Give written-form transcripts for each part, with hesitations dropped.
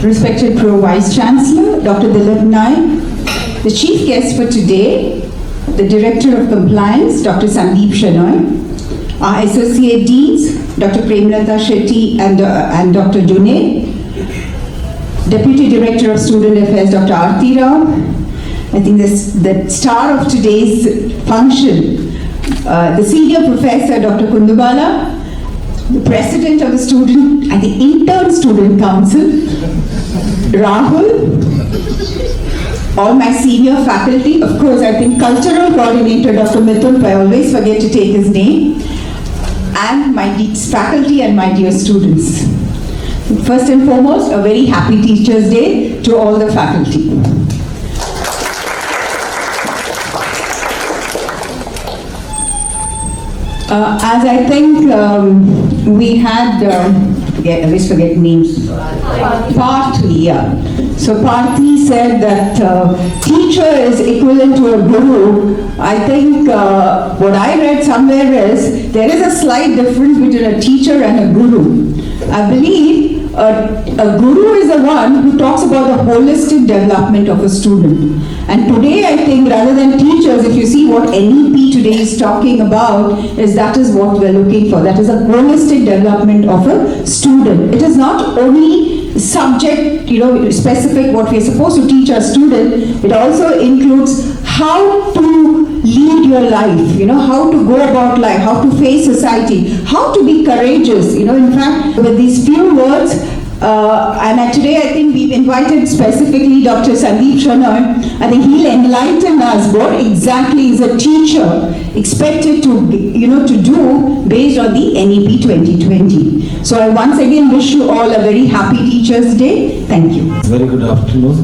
respected Pro Vice Chancellor, Dr. Dilip Naik, the chief guest for today, the Director of Compliance, Dr. Sandeep Shenoy, our Associate Deans, Dr. Premlata Shetty and Dr. Junaid, Deputy Director of Student Affairs, Dr. Aarti Rao. I think the star of today's function, the Senior Professor, Dr. Kundabala, the President of the Student and the Intern Student Council, Rahul, all my senior faculty, of course, I think Cultural Coordinator, Dr. Mithun, I always forget to take his name, and my faculty and my dear students. First and foremost, a very happy Teachers' Day to all the faculty. As I think we had, I always forget names, Parthi, yeah. So Parthi said that teacher is equivalent to a guru. I think what I read somewhere is there is a slight difference between a teacher and a guru. I believe a guru is the one who talks about the holistic development of a student. And today I think rather than teachers, if you see what NEP today is talking about, that is what we're looking for. That is a holistic development of a student. It is not only subject, specific what we're supposed to teach our student. It also includes how to lead your life, how to go about life, how to face society, how to be courageous. In fact, with these few words, and today I think we've invited specifically Dr. Sandeep Shenoy. I think he'll enlighten us what exactly is a teacher expected to, to do based on the NEP 2020. So I once again wish you all a very happy Teachers' Day. Thank you. Very good afternoon.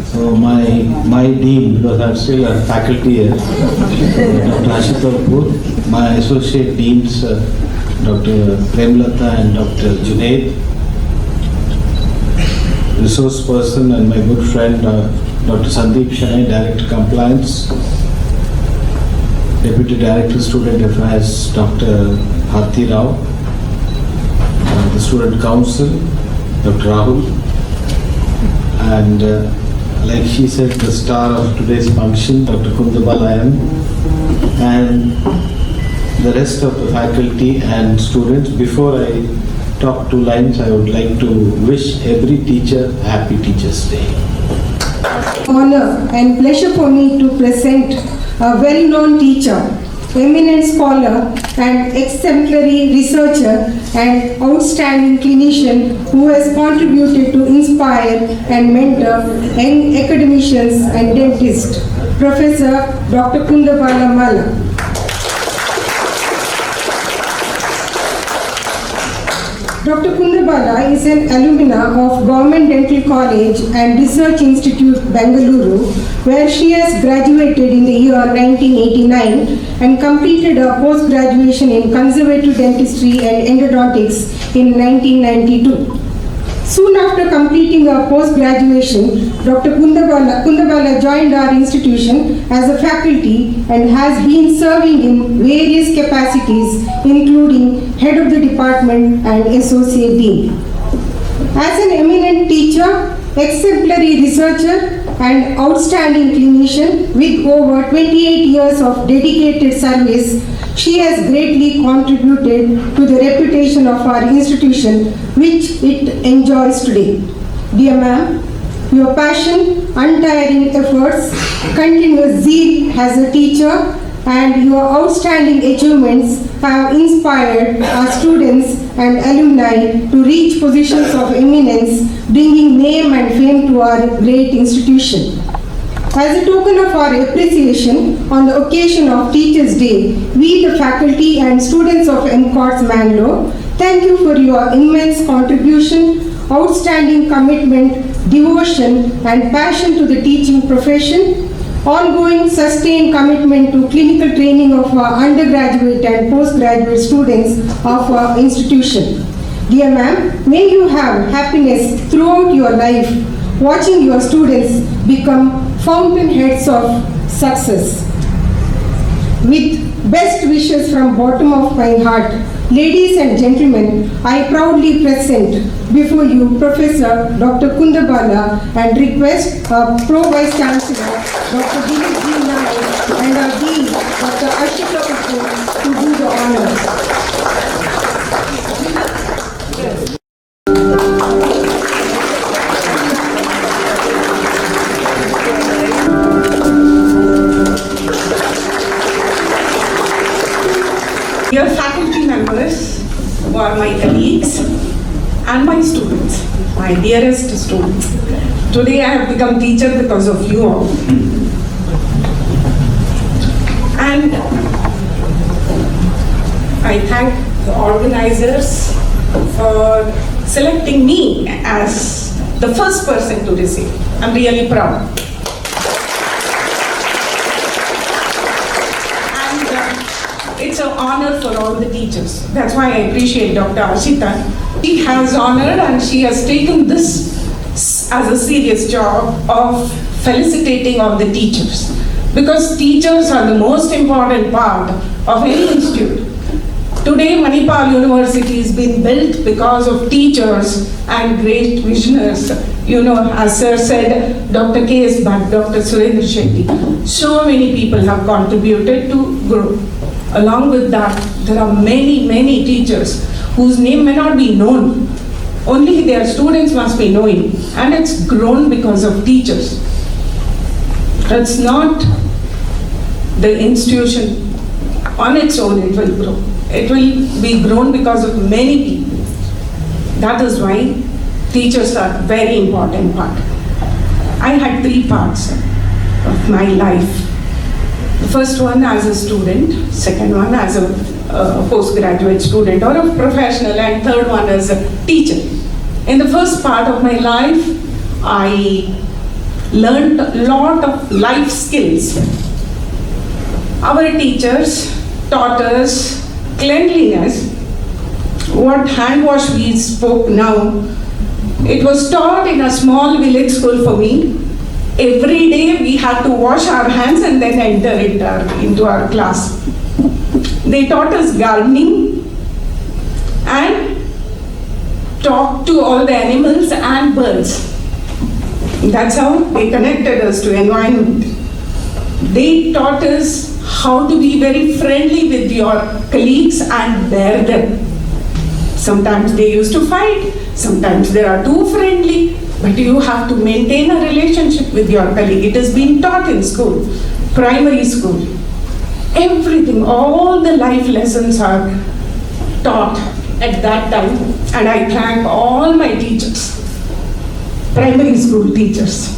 So my dean, because I'm still a faculty here, Dr. Ashutosh, my associate deans, Dr. Premlata and Dr. Junaid, resource person and my good friend Dr. Sandeep Shenoy, Director Compliance, Deputy Director Student Affairs Dr. Aarti Rao, the Student Council Dr. Rahul, and like she said, the star of today's function, Dr. Kundabala M, and the rest of the faculty and students. Before I talk 2 lines, I would like to wish every teacher a happy Teachers' Day. Honor and pleasure for me to present a well-known teacher, eminent scholar and exemplary researcher and outstanding clinician who has contributed to inspire and mentor young academicians and dentists, Professor Dr. Kundabala M. Dr. Kundabala is an alumna of Government Dental College and Research Institute, Bangalore, where she has graduated in the year 1989 and completed her post-graduation in conservative dentistry and endodontics in 1992. Soon after completing her post-graduation, Dr. Kundabala joined our institution as a faculty and has been serving in various capacities, including head of the department and associate dean. As an eminent teacher, exemplary researcher, and outstanding clinician with over 28 years of dedicated service, she has greatly contributed to the reputation of our institution, which it enjoys today. Dear ma'am, your passion, untiring efforts, continuous zeal as a teacher, and your outstanding achievements have inspired our students and alumni to reach positions of eminence, bringing name and fame to our great institution. As a token of our appreciation on the occasion of Teachers' Day, we, the faculty and students of MCODS Mangalore, thank you for your immense contribution, outstanding commitment, devotion, and passion to the teaching profession, ongoing sustained commitment to clinical training of our undergraduate and postgraduate students of our institution. Dear ma'am, may you have happiness throughout your life, watching your students become fountainheads of success. With Best wishes from bottom of my heart. Ladies and gentlemen, I proudly present before you Professor Dr. Kundabala and request our Pro Vice Chancellor Dr. Dilip G. Naik and our Dean Dr. Ashita Kapoor to do the honors. Dear faculty members, who are my colleagues, and my students, my dearest students. Today I have become teacher because of you all. And I thank the organizers for selecting me as the first person to receive. I'm really proud. It's an honor for all the teachers. That's why I appreciate Dr. Ashita. She has honored and she has taken this as a serious job of felicitating all the teachers. Because teachers are the most important part of any institute. Today, Manipal University has been built because of teachers and great visionaries. You know, as Sir said, Dr. K.S. Bhatt, Dr. Surendra Shetty. So many people have contributed to grow. Along with that, there are many, many teachers whose name may not be known. Only their students must be knowing. And it's grown because of teachers. It's not the institution on its own it will grow. It will be grown because of many people. That is why teachers are very important part. I had 3 parts of my life. The first one as a student, second one as a postgraduate student or a professional, and third one as a teacher. In the first part of my life, I learned a lot of life skills. Our teachers taught us cleanliness. What hand wash we spoke now, it was taught in a small village school for me. Every day we had to wash our hands and then enter into our class. They taught us gardening and talked to all the animals and birds. That's how they connected us to environment. They taught us how to be very friendly with your colleagues and bear them. Sometimes they used to fight, sometimes they are too friendly, but you have to maintain a relationship with your colleague. It has been taught in school, primary school. Everything, all the life lessons are taught at that time. And I thank all my teachers, primary school teachers.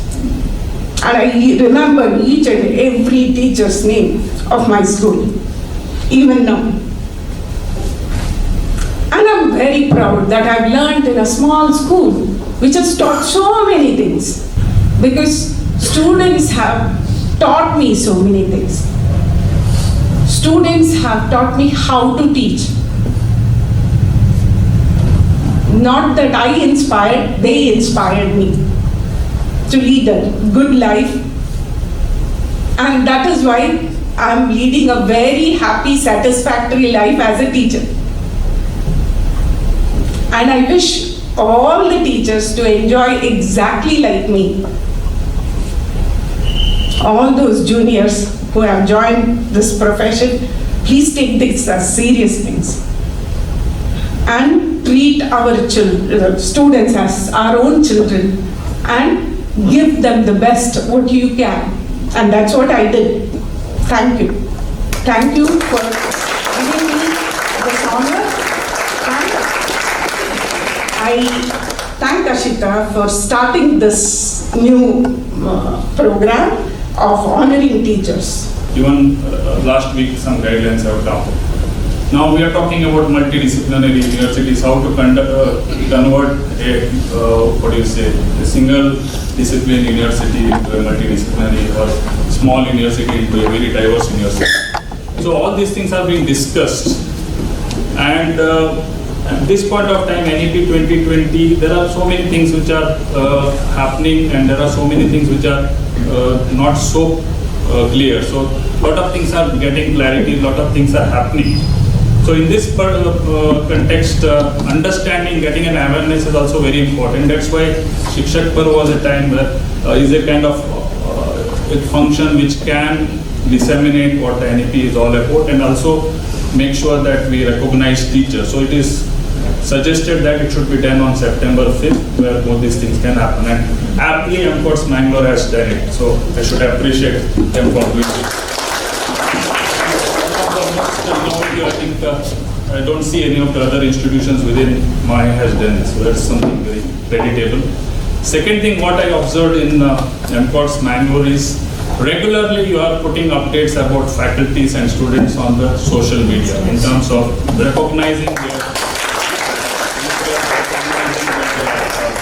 And I remember each and every teacher's name of my school, even now. And I'm very proud that I've learned in a small school which has taught so many things, because students have taught me so many things. Students have taught me how to teach. Not that I inspired, they inspired me to lead a good life. And that is why I'm leading a very happy, satisfactory life as a teacher. And I wish all the teachers to enjoy exactly like me. All those juniors who have joined this profession, please take this as serious things. And treat our students as our own children and give them the best what you can. And that's what I did. Thank you. Thank you for giving me this honor. And I thank Ashita for starting this new program of honoring teachers. Even last week some guidelines have come. Now we are talking about multidisciplinary universities, how to convert a single discipline university into a multidisciplinary or small university into a very diverse university. So all these things are being discussed. And at this point of time, NEP 2020, there are so many things which are happening, and there are so many things which are not so clear. So a lot of things are getting clarity, a lot of things are happening. So in this context, understanding, getting an awareness is also very important. That's why Shikshak Parv was a time where is a kind of a function which can disseminate what the NEP is all about and also make sure that we recognize teachers. So it is suggested that it should be done on September 5th, where both these things can happen. And aptly, MCODS Mangalore has done it. So I should appreciate them for doing it. I think I don't see any of the other institutions within Maya has done this. So that's something very creditable. Second thing, what I observed in MCODS Mangalore is regularly you are putting updates about faculties and students on the social media in terms of recognizing their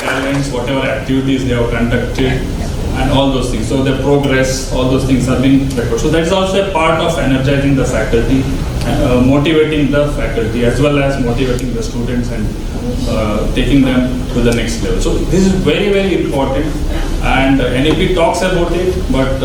talents, whatever activities they have conducted, and all those things. So the progress, all those things are being recorded. So that is also a part of energizing the faculty, motivating the faculty, as well as motivating the students and taking them to the next level. So this is very, very important. And NEP talks about it, but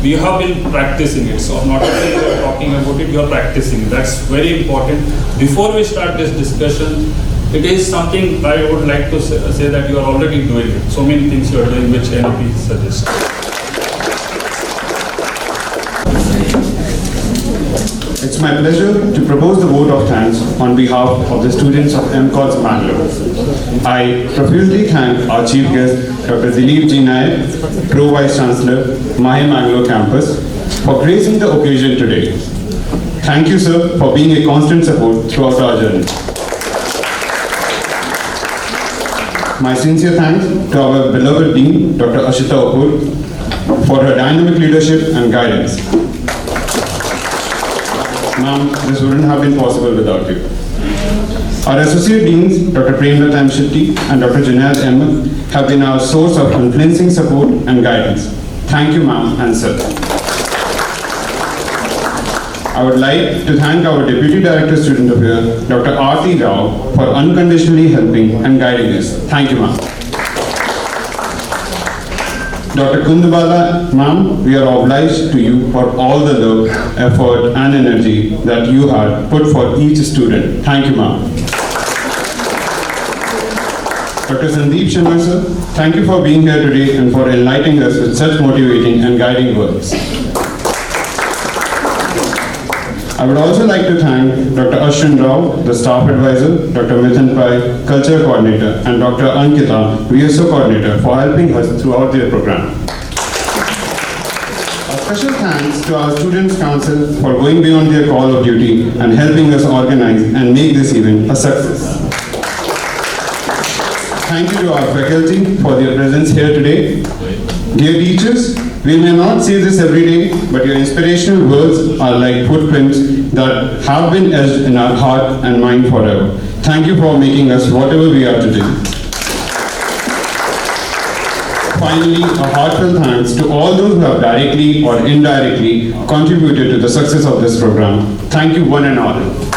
we have been practicing it. So not only you are talking about it, you are practicing it. That's very important. Before we start this discussion, it is something I would like to say that you are already doing it. So many things you are doing which NEP suggests. It's my pleasure to propose the vote of thanks on behalf of the students of MCODS Mangalore. I profusely thank our chief guest, Dr. Dilip Ji Nayak, Pro-Vice Chancellor, Mahe Mangalore campus, for gracing the occasion today. Thank you, sir, for being a constant support throughout our journey. My sincere thanks to our beloved Dean, Dr. Ashita Upur, for her dynamic leadership and guidance. Ma'am, this wouldn't have been possible without you. Our Associate Deans, Dr. Premlata M. Shetty and Dr. Junaid M. have been our source of unflinching support and guidance. Thank you, ma'am and sir. I would like to thank our Deputy Director Student Affairs, Dr. R.T. Rao, for unconditionally helping and guiding us. Thank you, ma'am. Dr. Kundabala, ma'am, we are obliged to you for all the love, effort and energy that you have put for each student. Thank you, ma'am. Dr. Sandeep Sharma, sir, thank you for being here today and for enlightening us with such motivating and guiding words. I would also like to thank Dr. Ashwin Rao, the staff advisor, Dr. Mithun Pai, culture coordinator, and Dr. Ankita, VSO coordinator, for helping us throughout their program. A special thanks to our Students' Council for going beyond their call of duty and helping us organize and make this event a success. Thank you to our faculty for their presence here today. Dear teachers, we may not say this every day, but your inspirational words are like footprints that have been etched in our heart and mind forever. Thank you for making us whatever we are today. Finally, a heartfelt thanks to all those who have directly or indirectly contributed to the success of this program. Thank you one and all.